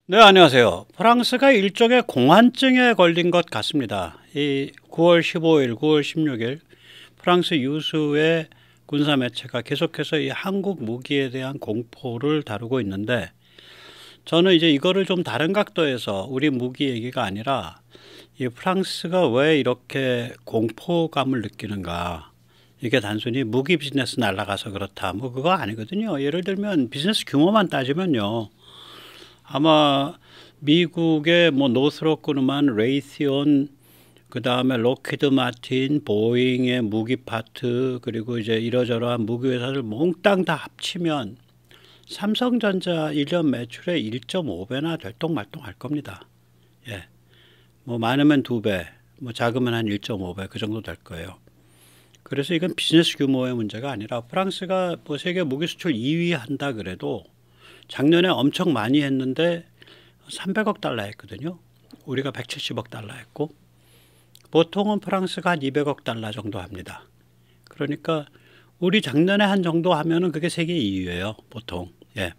네, 안녕하세요. 프랑스가 일종의 공황증에 걸린 것 같습니다. 이 9월 15일, 9월 16일 프랑스 유수의 군사 매체가 계속해서 이 한국 무기에 대한 공포를 다루고 있는데, 저는 이제 이거를 좀 다른 각도에서 우리 무기 얘기가 아니라 이 프랑스가 왜 이렇게 공포감을 느끼는가, 이게 단순히 무기 비즈니스 날아가서 그렇다 뭐 그거 아니거든요. 예를 들면 비즈니스 규모만 따지면요, 아마 미국의 뭐 노스롭 그루만, 레이티온, 그 다음에 록히드 마틴, 보잉의 무기 파트, 그리고 이제 이러저러한 무기 회사를 몽땅 다 합치면 삼성전자 1년 매출의 1.5배나 될똥말똥 할 겁니다. 예, 뭐 많으면 2배, 뭐 작으면 한 1.5배 그 정도 될 거예요. 그래서 이건 비즈니스 규모의 문제가 아니라, 프랑스가 뭐 세계 무기 수출 2위 한다 그래도 작년에 엄청 많이 했는데 300억 달러 했거든요. 우리가 170억 달러 했고, 보통은 프랑스가 한 200억 달러 정도 합니다. 그러니까 우리 작년에 한 정도 하면은 그게 세계 2위예요, 보통. 예.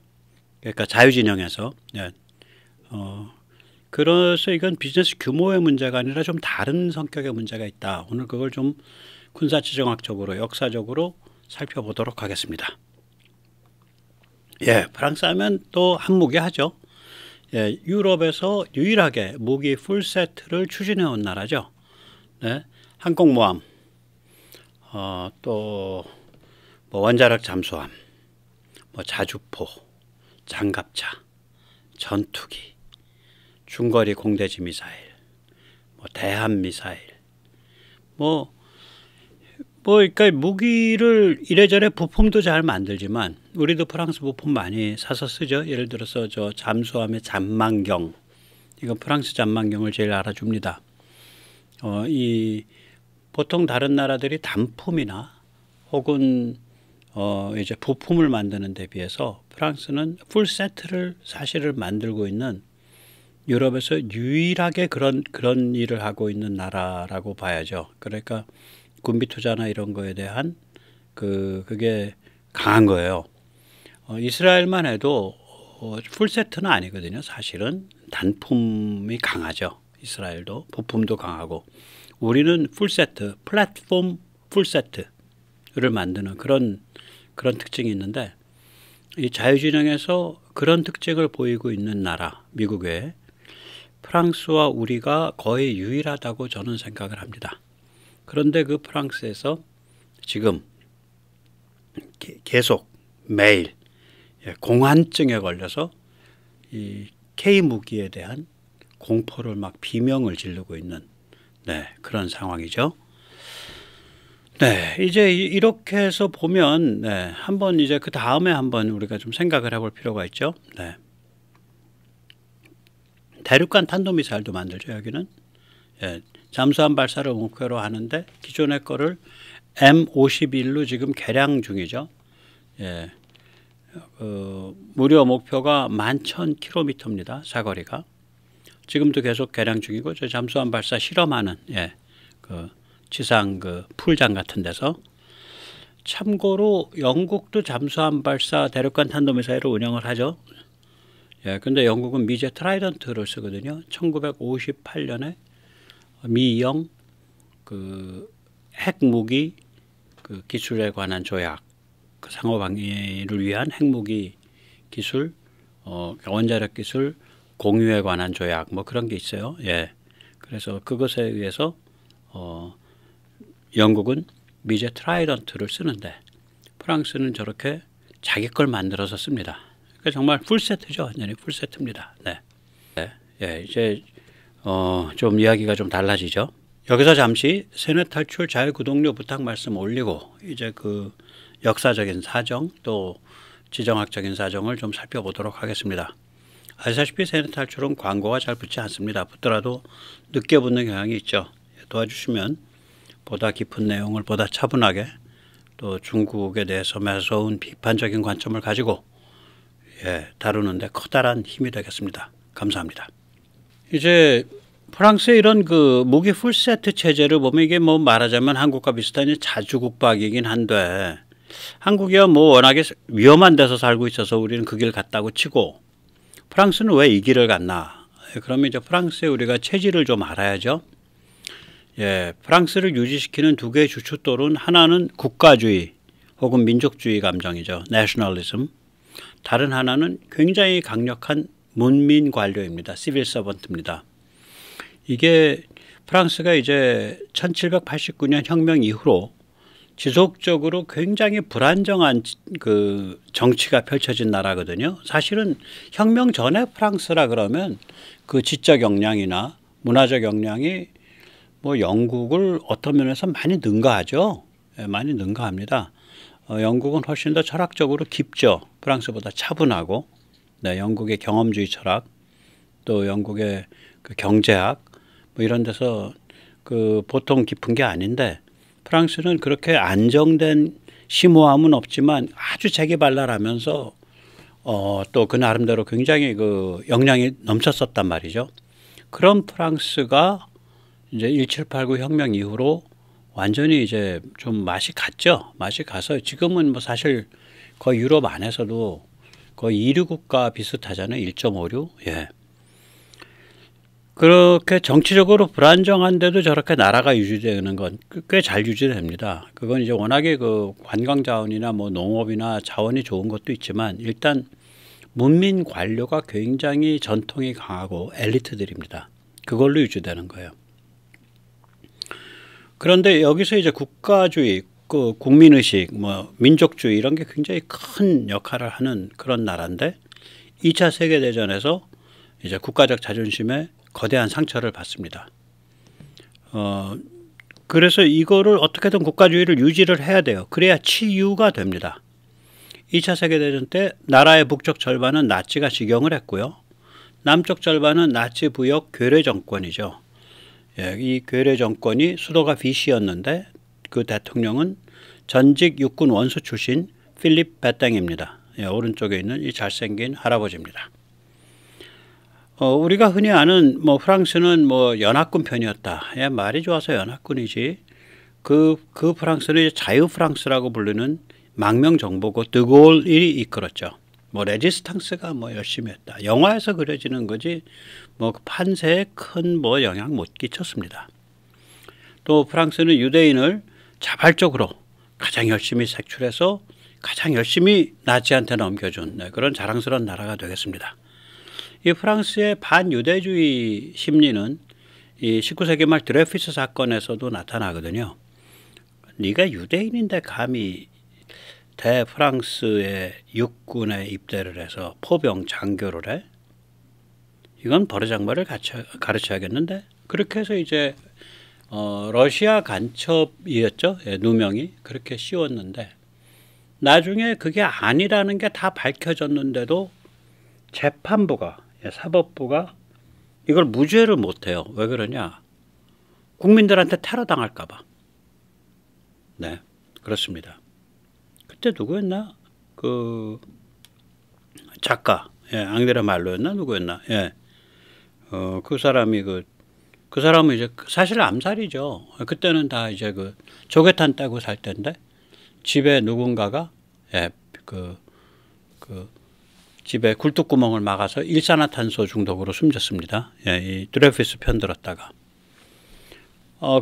그러니까 자유진영에서. 예. 그래서 이건 비즈니스 규모의 문제가 아니라 좀 다른 성격의 문제가 있다. 오늘 그걸 좀 군사지정학적으로, 역사적으로 살펴보도록 하겠습니다. 예, 프랑스 하면 또 한무기 하죠. 예, 유럽에서 유일하게 무기 풀세트를 추진해온 나라죠. 네, 항공모함, 또 뭐 원자력 잠수함, 뭐 자주포, 장갑차, 전투기, 중거리 공대지 미사일, 뭐 대함 미사일, 그러니까 무기를 이래저래 부품도 잘 만들지만, 우리도 프랑스 부품 많이 사서 쓰죠. 예를 들어서 저 잠수함의 잠망경, 이건 프랑스 잠망경을 제일 알아줍니다. 보통 다른 나라들이 단품이나 혹은 이제 부품을 만드는 데 비해서 프랑스는 풀 세트를 사실을 만들고 있는, 유럽에서 유일하게 그런 일을 하고 있는 나라라고 봐야죠. 그러니까 군비 투자나 이런 거에 대한 그게 강한 거예요. 이스라엘만 해도 풀 세트는 아니거든요. 사실은 단품이 강하죠. 이스라엘도 부품도 강하고, 우리는 풀 세트, 플랫폼 풀 세트를 만드는 그런 특징이 있는데, 이 자유진영에서 그런 특징을 보이고 있는 나라, 미국 외에 프랑스와 우리가 거의 유일하다고 저는 생각을 합니다. 그런데 그 프랑스에서 지금 계속 매일 공황증에 걸려서 이 K무기에 대한 공포를 막 비명을 지르고 있는, 네, 그런 상황이죠. 네, 이제 이렇게 해서 보면, 네, 한번 이제 그 다음에 한번 우리가 좀 생각을 해볼 필요가 있죠. 네. 대륙간 탄도미사일도 만들죠, 여기는. 예, 잠수함 발사를 목표로 하는데 기존의 거를 M51로 지금 개량 중이죠. 예, 무려 목표가 11,000km입니다. 사거리가. 지금도 계속 개량 중이고, 저 잠수함 발사 실험하는, 예, 그 지상 풀장 같은 데서. 참고로 영국도 잠수함 발사 대륙간 탄도미사일을 운영을 하죠. 예, 근데 영국은 미제 트라이던트를 쓰거든요. 1958년에 미영 핵무기 기술에 관한 조약, 상호 방위를 위한 핵무기 기술, 원자력 기술 공유에 관한 조약, 뭐 그런 게 있어요. 예, 그래서 그것에 의해서 영국은 미제 트라이던트를 쓰는데, 프랑스는 저렇게 자기 걸 만들어서 씁니다. 그러니까 정말 풀 세트죠. 완전히 풀 세트입니다. 네. 네. 예, 이제 좀 이야기가 좀 달라지죠. 여기서 잠시 세뇌 탈출 자유구독료 부탁 말씀 올리고, 이제 그 역사적인 사정 또 지정학적인 사정을 좀 살펴보도록 하겠습니다. 아시다시피 세뇌 탈출은 광고가 잘 붙지 않습니다. 붙더라도 늦게 붙는 경향이 있죠. 도와주시면 보다 깊은 내용을 보다 차분하게, 또 중국에 대해서 매서운 비판적인 관점을 가지고, 예, 다루는데 커다란 힘이 되겠습니다. 감사합니다. 이제 프랑스의 이런 무기 풀세트 체제를 보면, 이게 뭐 말하자면 한국과 비슷한 자주국박이긴 한데, 한국이야 뭐 워낙에 위험한 데서 살고 있어서 우리는 그 길 갔다고 치고, 프랑스는 왜 이 길을 갔나? 그러면 이제 프랑스의 우리가 체질을 좀 알아야죠. 예, 프랑스를 유지시키는 두 개의 주춧돌은 하나는 국가주의 혹은 민족주의 감정이죠. 내셔널리즘. 다른 하나는 굉장히 강력한 문민 관료입니다. 시빌 서번트입니다. 이게 프랑스가 이제 1789년 혁명 이후로 지속적으로 굉장히 불안정한 그 정치가 펼쳐진 나라거든요. 사실은 혁명 전에 프랑스라 그러면 그 지적 역량이나 문화적 역량이 뭐 영국을 어떤 면에서 많이 능가하죠. 예, 많이 능가합니다. 영국은 훨씬 더 철학적으로 깊죠. 프랑스보다 차분하고, 네, 영국의 경험주의 철학, 또 영국의 그 경제학, 뭐 이런 데서 그 보통 깊은 게 아닌데, 프랑스는 그렇게 안정된 심오함은 없지만 아주 재기발랄하면서 또 그 나름대로 굉장히 그 역량이 넘쳤었단 말이죠. 그런 프랑스가 이제 1789 혁명 이후로 완전히 이제 좀 맛이 갔죠. 맛이 가서 지금은 뭐 사실 거의 유럽 안에서도 거의 2류 국가 비슷하잖아요. 1.56. 예. 그렇게 정치적으로 불안정한데도 저렇게 나라가 유지되는 건 꽤 잘 유지됩니다. 그건 이제 워낙에 그 관광 자원이나 뭐 농업이나 자원이 좋은 것도 있지만 일단 문민 관료가 굉장히 전통이 강하고 엘리트들입니다. 그걸로 유지되는 거예요. 그런데 여기서 이제 국가주의, 그 국민의식, 뭐 민족주의 이런 게 굉장히 큰 역할을 하는 그런 나라인데 2차 세계대전에서 이제 국가적 자존심에 거대한 상처를 받습니다. 그래서 이거를 어떻게든 국가주의를 유지를 해야 돼요. 그래야 치유가 됩니다. 2차 세계대전 때 나라의 북쪽 절반은 나치가 직영을 했고요. 남쪽 절반은 나치 부역 괴뢰 정권이죠. 예, 이 괴뢰 정권이 수도가 비시였는데 그 대통령은 전직 육군 원수 출신 필립 베땡입니다. 예, 오른쪽에 있는 이 잘생긴 할아버지입니다. 우리가 흔히 아는 뭐 프랑스는 뭐 연합군 편이었다. 예, 말이 좋아서 연합군이지. 그 프랑스는 자유 프랑스라고 부르는 망명 정보고 드골이 이끌었죠. 뭐 레지스탕스가 뭐 열심히 했다. 영화에서 그려지는 거지 뭐 판세에 큰 뭐 영향 못 끼쳤습니다. 또 프랑스는 유대인을 자발적으로 가장 열심히 색출해서 가장 열심히 나치한테 넘겨준 그런 자랑스러운 나라가 되겠습니다. 이 프랑스의 반유대주의 심리는 이 19세기 말 드레피스 사건에서도 나타나거든요. 네가 유대인인데 감히 대프랑스의 육군에 입대를 해서 포병 장교를 해? 이건 버르장머리를 가르쳐야겠는데? 그렇게 해서 이제 러시아 간첩이었죠. 예, 누명이 그렇게 씌웠는데 나중에 그게 아니라는 게 다 밝혀졌는데도 재판부가 사법부가 이걸 무죄를 못해요. 왜 그러냐? 국민들한테 테러 당할까 봐. 네, 그렇습니다. 그때 누구였나? 그 작가, 예, 앙드레 말로였나 누구였나? 예, 그 사람이 그 사람은 이제 사실 암살이죠. 그때는 다 이제 그 조개탄 떼고 살 때인데 집에 누군가가 예, 그 집에 굴뚝구멍을 막아서 일산화탄소 중독으로 숨졌습니다. 예, 이 드레피스 편들었다가.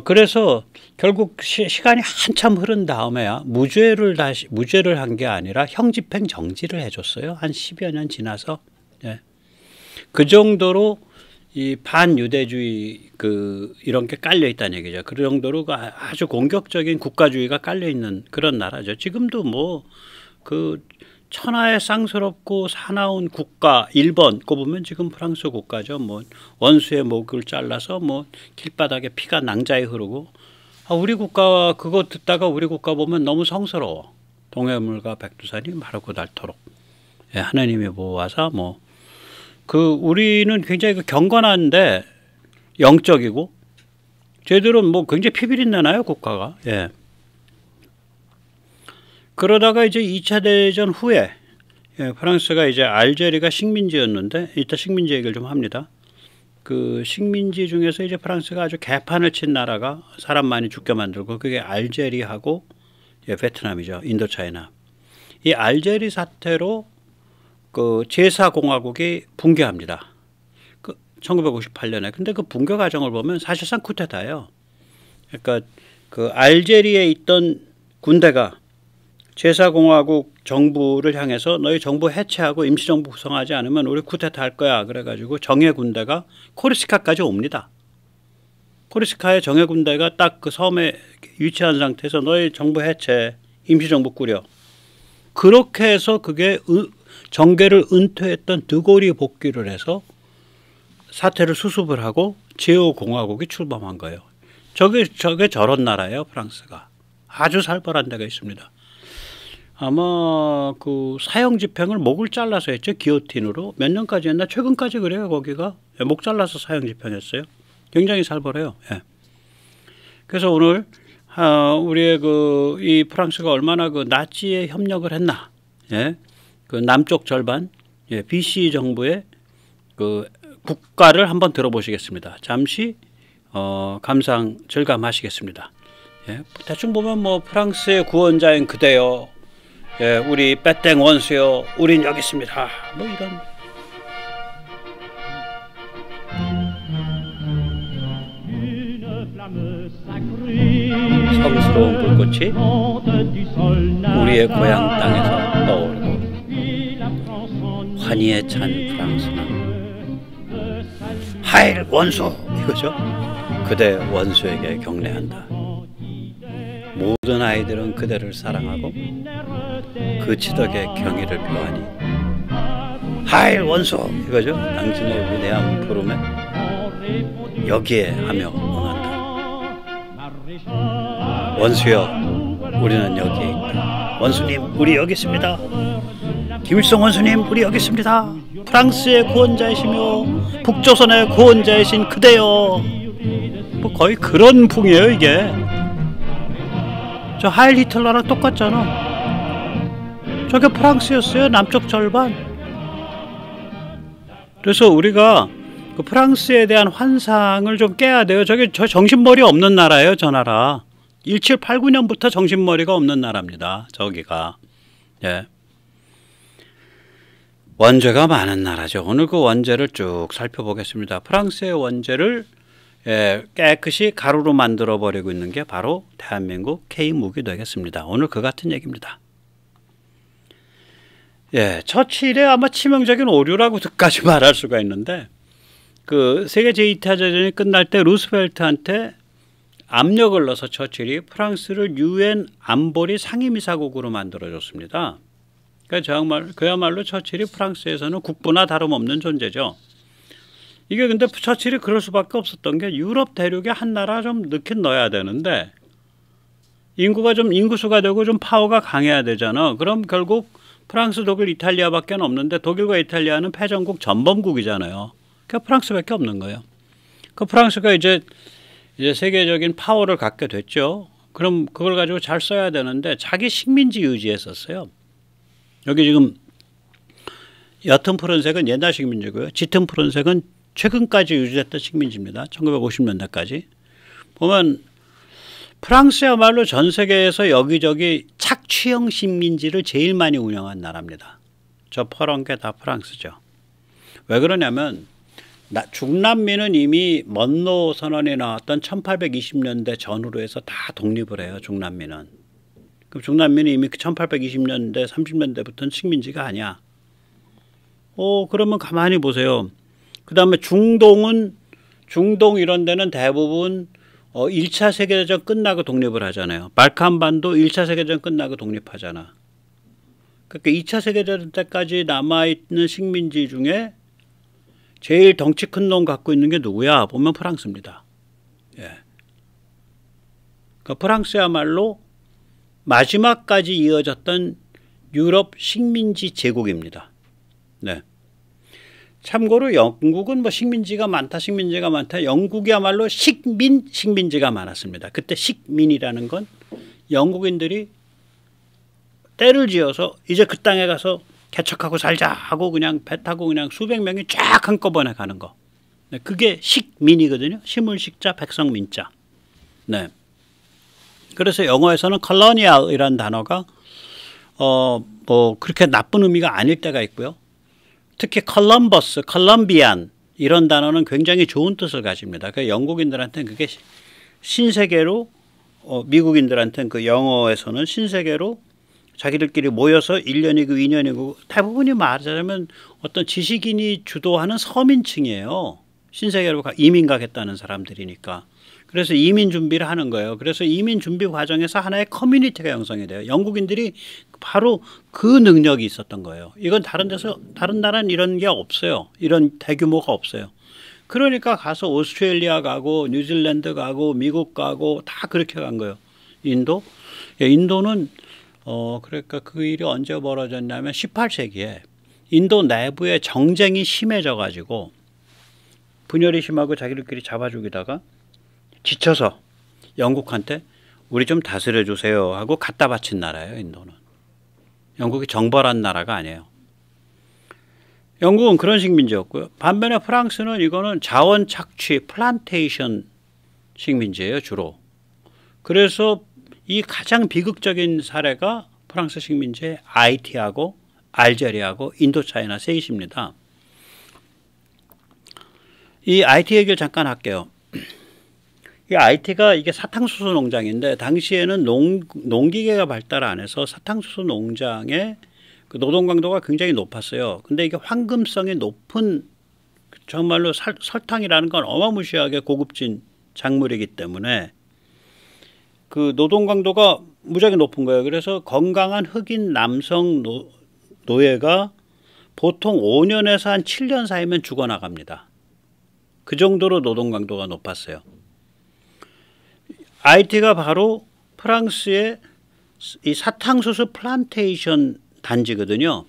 그래서 결국 시간이 한참 흐른 다음에야 무죄를 한 게 아니라 형집행 정지를 해줬어요. 한 10여 년 지나서. 예. 그 정도로 이 반유대주의 이런 게 깔려 있다는 얘기죠. 그 정도로 아주 공격적인 국가주의가 깔려 있는 그런 나라죠. 지금도 뭐 천하에 쌍스럽고 사나운 국가 1번 꼽으면 지금 프랑스 국가죠. 뭐 원수의 목을 잘라서 뭐 길바닥에 피가 낭자히 흐르고 우리 국가 그거 듣다가 우리 국가 보면 너무 성스러워. 동해물과 백두산이 마르고 닳도록 예, 하나님이 보호하사 뭐 우리는 굉장히 경건한데 영적이고 쟤들은 뭐 굉장히 피비린내나요 국가가. 예. 그러다가 이제 2차 대전 후에 예, 프랑스가 이제 알제리가 식민지였는데 이따 식민지 얘기를 좀 합니다. 그 식민지 중에서 이제 프랑스가 아주 개판을 친 나라가 사람 많이 죽게 만들고 그게 알제리하고 예, 베트남이죠. 인도차이나. 이 알제리 사태로 그 제사공화국이 붕괴합니다. 그 1958년에. 근데 그 붕괴 과정을 보면 사실상 쿠데타예요. 그러니까 그 알제리에 있던 군대가 제사공화국 정부를 향해서 너희 정부 해체하고 임시정부 구성하지 않으면 우리 쿠데타 할 거야. 그래가지고 정예 군대가 코르시카까지 옵니다. 코르시카의 정예 군대가 딱 그 섬에 위치한 상태에서 너희 정부 해체, 임시정부 꾸려. 그렇게 해서 그게 정계를 은퇴했던 드골이 복귀를 해서 사태를 수습을 하고 제후공화국이 출범한 거예요. 저게 저런 나라예요, 프랑스가. 아주 살벌한 데가 있습니다. 아마 그 사형 집행을 목을 잘라서 했죠. 기요틴으로. 몇 년까지 했나? 최근까지 그래요. 거기가. 목 잘라서 사형 집행했어요. 굉장히 살벌해요. 예. 그래서 오늘 우리의 이 프랑스가 얼마나 그 나치에 협력을 했나. 예. 그 남쪽 절반 BC 정부의 그 국가를 한번 들어보시겠습니다. 잠시 감상 절감하시겠습니다. 예. 대충 보면 뭐 프랑스의 구원자인 그대여. 예, 우리 빼땡 원수요, 우린 여기 있습니다. 뭐 이런. 성스러운 불꽃이 우리의 고향 땅에서 떠오르고 환희에 찬 프랑스는 하일 원수 이거죠. 그대 원수에게 경례한다. 모든 아이들은 그대를 사랑하고 그 치덕에 경의를 표하니 하일 원수 이거죠. 당신의 위대한 부름에 여기에 하며 응한다. 원수여, 우리는 여기에 있다. 원수님, 우리 여기 있습니다. 김일성 원수님, 우리 여기 있습니다. 프랑스의 구원자이시며 북조선의 구원자이신 그대여. 뭐 거의 그런 풍이에요 이게. 저 하일 히틀러랑 똑같잖아. 저게 프랑스였어요. 남쪽 절반. 그래서 우리가 그 프랑스에 대한 환상을 좀 깨야 돼요. 저 정신머리 없는 나라예요. 저 나라. 1789년부터 정신머리가 없는 나라입니다. 저기가. 예. 원죄가 많은 나라죠. 오늘 그 원죄를 쭉 살펴보겠습니다. 프랑스의 원죄를 깨끗이 가루로 만들어 버리고 있는 게 바로 대한민국 K무기 되겠습니다. 오늘 그 같은 얘기입니다. 예, 처칠의 아마 치명적인 오류라고까지 말할 수가 있는데, 그 세계 제2차전이 끝날 때 루스벨트한테 압력을 넣어서 처칠이 프랑스를 유엔 안보리 상임이사국으로 만들어줬습니다. 그러니까 그야말로 처칠이 프랑스에서는 국부나 다름없는 존재죠. 이게 근데 처칠이 그럴 수밖에 없었던 게 유럽 대륙에 한 나라 좀 넣긴 넣어야 되는데 인구수가 되고 좀 파워가 강해야 되잖아. 그럼 결국 프랑스, 독일, 이탈리아밖에 없는데 독일과 이탈리아는 패전국 전범국이잖아요. 그러니까 프랑스밖에 없는 거예요. 그 프랑스가 이제 세계적인 파워를 갖게 됐죠. 그럼 그걸 가지고 잘 써야 되는데 자기 식민지 유지에 썼어요. 여기 지금 옅은 푸른색은 옛날 식민지고요. 짙은 푸른색은 최근까지 유지됐던 식민지입니다. 1950년대까지. 보면 프랑스야말로 전 세계에서 여기저기 착취형 식민지를 제일 많이 운영한 나라입니다. 저 퍼런 게 다 프랑스죠. 왜 그러냐면 중남미는 이미 먼로 선언이 나왔던 1820년대 전후로 해서 다 독립을 해요. 중남미는. 그럼 중남미는 이미 1820년대 30년대부터는 식민지가 아니야. 그러면 가만히 보세요. 그 다음에 중동 이런 데는 대부분 1차 세계대전 끝나고 독립을 하잖아요. 발칸반도 1차 세계대전 끝나고 독립하잖아. 그러니까 2차 세계대전 때까지 남아있는 식민지 중에 제일 덩치 큰 놈 갖고 있는 게 누구야? 보면 프랑스입니다. 예. 그러니까 프랑스야말로 마지막까지 이어졌던 유럽 식민지 제국입니다. 네. 참고로 영국은 뭐 식민지가 많다. 영국이야말로 식민지가 많았습니다. 그때 식민이라는 건 영국인들이 때를 지어서 이제 그 땅에 가서 개척하고 살자 하고 그냥 배 타고 그냥 수백 명이 쫙 한꺼번에 가는 거. 네, 그게 식민이거든요. 심을 식자 백성민자. 네. 그래서 영어에서는 colonial이라는 단어가 뭐 그렇게 나쁜 의미가 아닐 때가 있고요. 특히 컬럼버스, 컬럼비안 이런 단어는 굉장히 좋은 뜻을 가집니다. 그 영국인들한테는 그게 신세계로 미국인들한테는 그 영어에서는 신세계로 자기들끼리 모여서 1년이고 2년이고 대부분이 말하자면 어떤 지식인이 주도하는 서민층이에요. 신세계로 이민 가겠다는 사람들이니까. 그래서 이민 준비를 하는 거예요. 그래서 이민 준비 과정에서 하나의 커뮤니티가 형성이 돼요. 영국인들이 바로 그 능력이 있었던 거예요. 이건 다른 데서, 다른 나라는 이런 게 없어요. 이런 대규모가 없어요. 그러니까 가서 오스트레일리아 가고 뉴질랜드 가고 미국 가고 다 그렇게 간 거예요. 인도? 인도는 그러니까 그 일이 언제 벌어졌냐면 18세기에 인도 내부에 정쟁이 심해져 가지고 분열이 심하고 자기들끼리 잡아 죽이다가 지쳐서 영국한테 우리 좀 다스려 주세요 하고 갖다 바친 나라예요. 인도는. 영국이 정벌한 나라가 아니에요. 영국은 그런 식민지였고요. 반면에 프랑스는 이거는 자원 착취, 플란테이션 식민지예요. 주로. 그래서 이 가장 비극적인 사례가 프랑스 식민지의 아이티하고 알제리하고 인도차이나 세이시입니다. 이 IT 얘기를 잠깐 할게요. 이 IT가 이게 사탕수수 농장인데 당시에는 농기계가 발달 안 해서 사탕수수 농장의 그 노동 강도가 굉장히 높았어요. 근데 이게 황금성이 높은 정말로 설탕이라는 건 어마무시하게 고급진 작물이기 때문에 그 노동 강도가 무지하게 높은 거예요. 그래서 건강한 흑인 남성 노예가 보통 5년에서 한 7년 사이면 죽어나갑니다. 그 정도로 노동 강도가 높았어요. IT가 바로 프랑스의 이 사탕수수 플란테이션 단지거든요.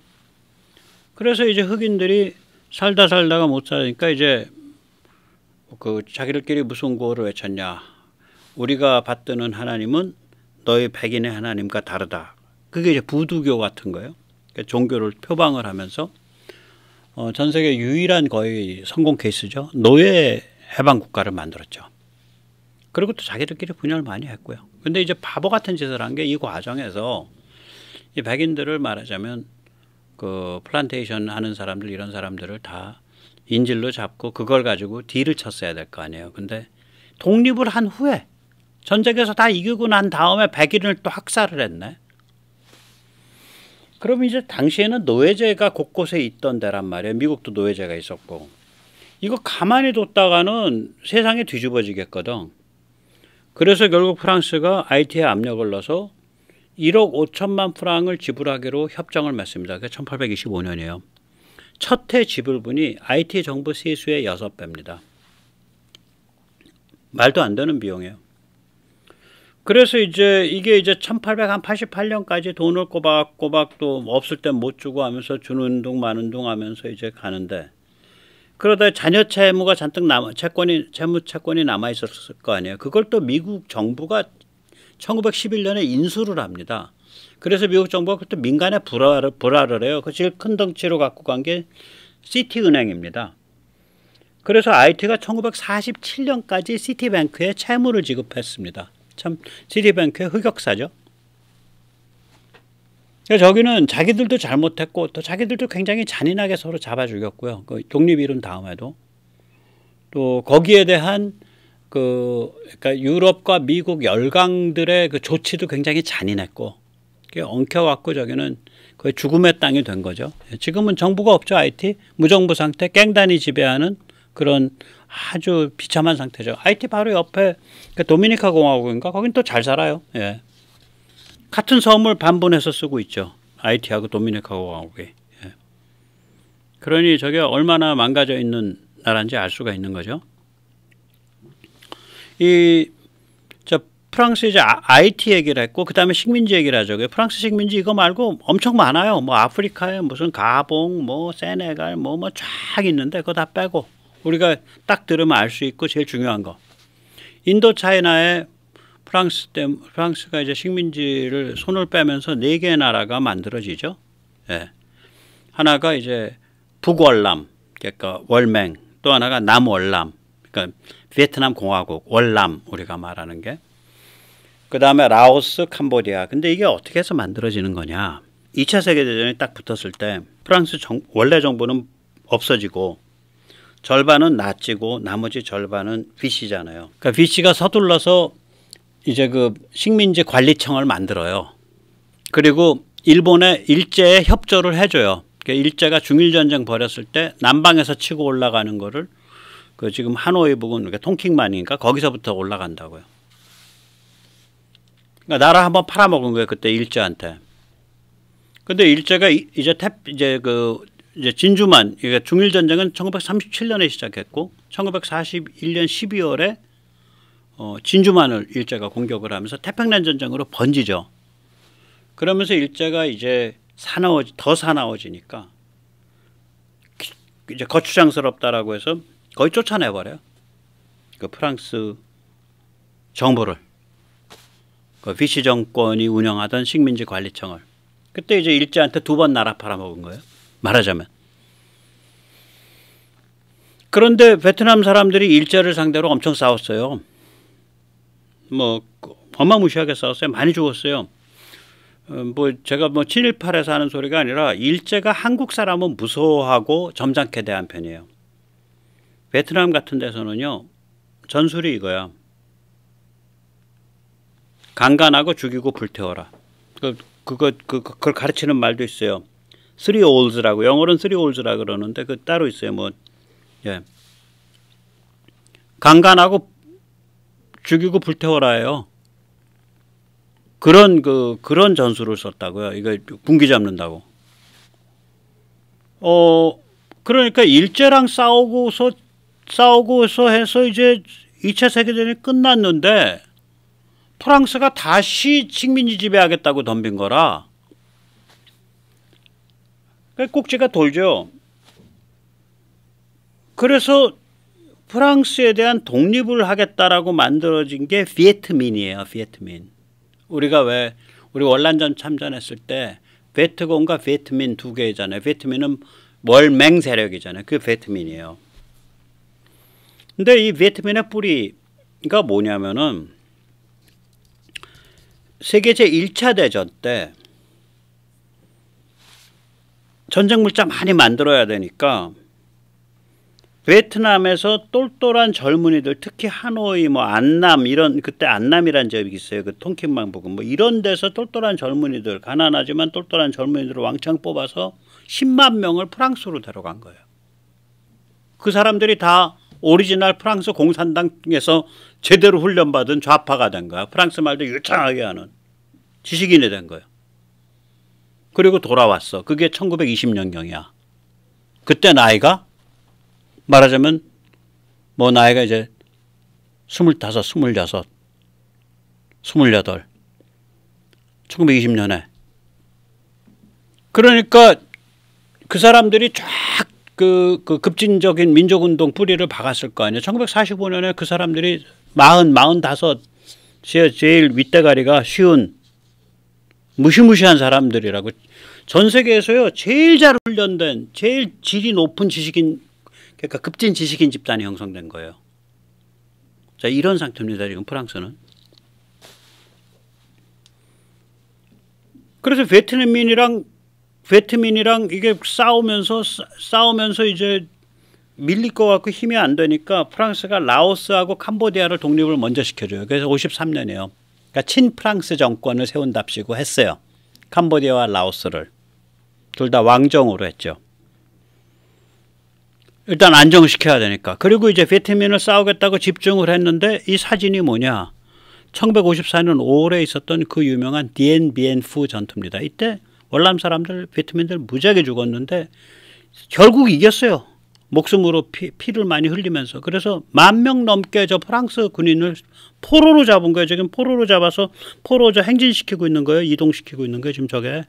그래서 이제 흑인들이 살다가 못 살으니까 이제 그 자기들끼리 무슨 구호를 외쳤냐. 우리가 받드는 하나님은 너희 백인의 하나님과 다르다. 그게 이제 부두교 같은 거예요. 그러니까 종교를 표방을 하면서 전 세계 유일한 거의 성공 케이스죠. 노예 해방 국가를 만들었죠. 그리고 또 자기들끼리 분열 많이 했고요. 근데 이제 바보 같은 짓을 한 게 이 과정에서 이 백인들을 말하자면 그 플란테이션 하는 사람들 이런 사람들을 다 인질로 잡고 그걸 가지고 딜을 쳤어야 될 거 아니에요. 근데 독립을 한 후에 전쟁에서 다 이기고 난 다음에 백인을 또 학살을 했네. 그럼 이제 당시에는 노예제가 곳곳에 있던 데란 말이에요. 미국도 노예제가 있었고. 이거 가만히 뒀다가는 세상이 뒤집어지겠거든. 그래서 결국 프랑스가 IT에 압력을 넣어서 1억 5천만 프랑을 지불하기로 협정을 맺습니다. 그게 1825년이에요. 첫 해 지불분이 IT 정부 세수의 6배입니다. 말도 안 되는 비용이에요. 그래서 이게 1888년까지 돈을 꼬박꼬박 또 없을 땐 못 주고 하면서 주는 둥 마는 둥 하면서 이제 가는데 그러다 자녀 채무가 잔뜩 채무 채권이 남아 있었을 거 아니에요. 그걸 또 미국 정부가 1911년에 인수를 합니다. 그래서 미국 정부가 그것도 민간에 불화를 해요. 그 제일 큰 덩치로 갖고 간 게 시티은행입니다. 그래서 IT가 1947년까지 시티뱅크에 채무를 지급했습니다. 참 시티뱅크의 흑역사죠. 저기는 자기들도 잘못했고 또 자기들도 굉장히 잔인하게 서로 잡아 죽였고요. 그 독립 이룬 다음에도 또 거기에 대한 그러니까 유럽과 미국 열강들의 그 조치도 굉장히 잔인했고 엉켜갖고 저기는 거의 죽음의 땅이 된 거죠. 지금은 정부가 없죠. IT 무정부 상태, 갱단이 지배하는 그런 아주 비참한 상태죠. IT 바로 옆에 도미니카 공화국인가 거긴 또 잘 살아요. 예. 같은 섬을 반분해서 쓰고 있죠. IT하고 도미니카 공화국이. 예. 그러니 저게 얼마나 망가져 있는 나라인지 알 수가 있는 거죠. 프랑스 이제 IT 얘기를 했고 그 다음에 식민지 얘기를 하죠. 프랑스 식민지 이거 말고 엄청 많아요. 뭐 아프리카에 무슨 가봉, 뭐 세네갈, 뭐 쫙 있는데 그거 다 빼고 우리가 딱 들으면 알 수 있고 제일 중요한 거. 인도 차이나에 프랑스가 이제 식민지를 손을 빼면서 4개의 나라가 만들어지죠. 예. 하나가 이제 북월남, 그러니까 월맹, 또 하나가 남월남, 그러니까 베트남 공화국, 월남 우리가 말하는 게. 그 다음에 라오스, 캄보디아. 근데 이게 어떻게 해서 만들어지는 거냐. 2차 세계대전이 딱 붙었을 때 프랑스 원래 정부는 없어지고 절반은 나치고 나머지 절반은 VC잖아요. 그러니까 VC가 서둘러서 이제 그 식민지 관리청을 만들어요. 그리고 일본에 일제에 협조를 해줘요. 그러니까 일제가 중일전쟁 벌였을 때 남방에서 치고 올라가는 거를 그 지금 하노이 부근 그러니까 통킹만인가 거기서부터 올라간다고요. 그러니까 나라 한번 팔아먹은 거예요. 그때 일제한테. 근데 일제가 이제 진주만 그러니까 중일전쟁은 1937년에 시작했고 1941년 12월에 진주만을 일제가 공격을 하면서 태평양 전쟁으로 번지죠. 그러면서 일제가 이제 더 사나워지니까 이제 거추장스럽다라고 해서 거의 쫓아내버려요. 그 프랑스 정부를. 그 비시 정권이 운영하던 식민지 관리청을. 그때 이제 일제한테 2번 나라 팔아먹은 거예요. 말하자면. 그런데 베트남 사람들이 일제를 상대로 엄청 싸웠어요. 뭐 어마무시하게 싸웠어요. 많이 죽었어요. 뭐 제가 뭐 친일파에서 하는 소리가 아니라 일제가 한국 사람은 무서워하고 점잖게 대한 편이에요. 베트남 같은 데서는요. 전술이 이거야. 강간하고 죽이고 불태워라. 그걸 가르치는 말도 있어요. Three Alls라고 영어로는 Three Alls라 그러는데 그 따로 있어요. 뭐 예. 강간하고 죽이고 불태워라예요. 그런 전술을 썼다고요. 이거 군기 잡는다고. 그러니까 일제랑 싸우고서 해서 이제 2차 세계대전이 끝났는데 프랑스가 다시 식민지 지배하겠다고 덤빈 거라. 꼭지가 돌죠. 그래서 프랑스에 대한 독립을 하겠다라고 만들어진 게 비에트민이에요. 비에트민. 우리가 왜 우리 월남전 참전했을 때 베트공과 비에트민 2개잖아요. 비에트민은 월맹 세력이잖아요. 그게 비에트민이에요. 근데 이 비에트민의 뿌리가 뭐냐면은 세계 제1차 대전 때 전쟁 물자 많이 만들어야 되니까 베트남에서 똘똘한 젊은이들 특히 하노이 뭐 안남 이런 그때 안남이란 지역이 있어요. 그 통킹만 부근 뭐 이런 데서 똘똘한 젊은이들 가난하지만 똘똘한 젊은이들을 왕창 뽑아서 10만 명을 프랑스로 데려간 거예요. 그 사람들이 다 오리지널 프랑스 공산당에서 제대로 훈련받은 좌파가 된 거야. 프랑스 말도 유창하게 하는 지식인이 된 거예요. 그리고 돌아왔어. 그게 1920년경이야. 그때 나이가 말하자면 뭐 나이가 이제 25, 26, 28 1920년에 그러니까 그 사람들이 쫙 그 급진적인 민족운동 뿌리를 박았을 거 아니에요. 1945년에 그 사람들이 45 제일 윗대가리가 쉬운 무시무시한 사람들이라고 전 세계에서요 제일 잘 훈련된 제일 질이 높은 지식인 그러니까 급진 지식인 집단이 형성된 거예요. 자 이런 상태입니다. 지금 프랑스는. 그래서 베트민이랑 이게 싸우면서 이제 밀릴 것 같고 힘이 안 되니까 프랑스가 라오스하고 캄보디아를 독립을 먼저 시켜줘요. 그래서 53년이에요. 그러니까 친프랑스 정권을 세운답시고 했어요. 캄보디아와 라오스를. 둘 다 왕정으로 했죠. 일단 안정시켜야 되니까. 그리고 이제 베트민을 싸우겠다고 집중을 했는데 이 사진이 뭐냐. 1954년 5월에 있었던 그 유명한 디엔비엔푸 전투입니다. 이때 월남 사람들, 베트민들 무지하게 죽었는데 결국 이겼어요. 목숨으로 피를 많이 흘리면서. 그래서 10,000명 넘게 저 프랑스 군인을 포로로 잡은 거예요. 지금 포로로 잡아서 포로 저 행진시키고 있는 거예요. 이동시키고 있는 거예요. 지금 저게.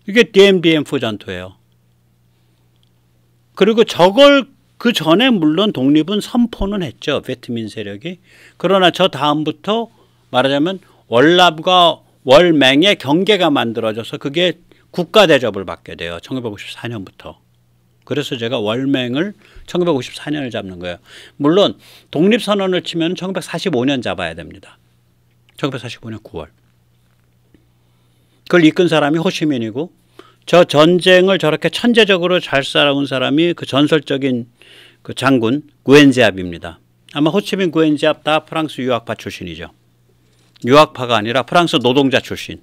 이게 디엔비엔푸 전투예요. 그리고 저걸 그 전에 물론 독립은 선포는 했죠. 베트민 세력이. 그러나 저 다음부터 말하자면 월남과 월맹의 경계가 만들어져서 그게 국가 대접을 받게 돼요. 1954년부터. 그래서 제가 월맹을 1954년을 잡는 거예요. 물론 독립선언을 치면 1945년 잡아야 됩니다. 1945년 9월. 그걸 이끈 사람이 호시민이고 저 전쟁을 저렇게 천재적으로 잘 싸운 사람이 그 전설적인 그 장군 구엔지압입니다. 아마 호치민 구엔지압 다 프랑스 유학파 출신이죠. 유학파가 아니라 프랑스 노동자 출신.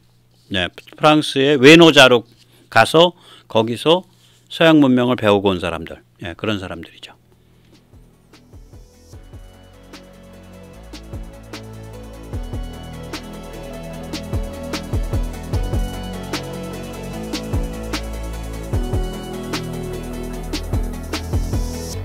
네, 프랑스의 외노자로 가서 거기서 서양 문명을 배우고 온 사람들. 네, 그런 사람들이죠.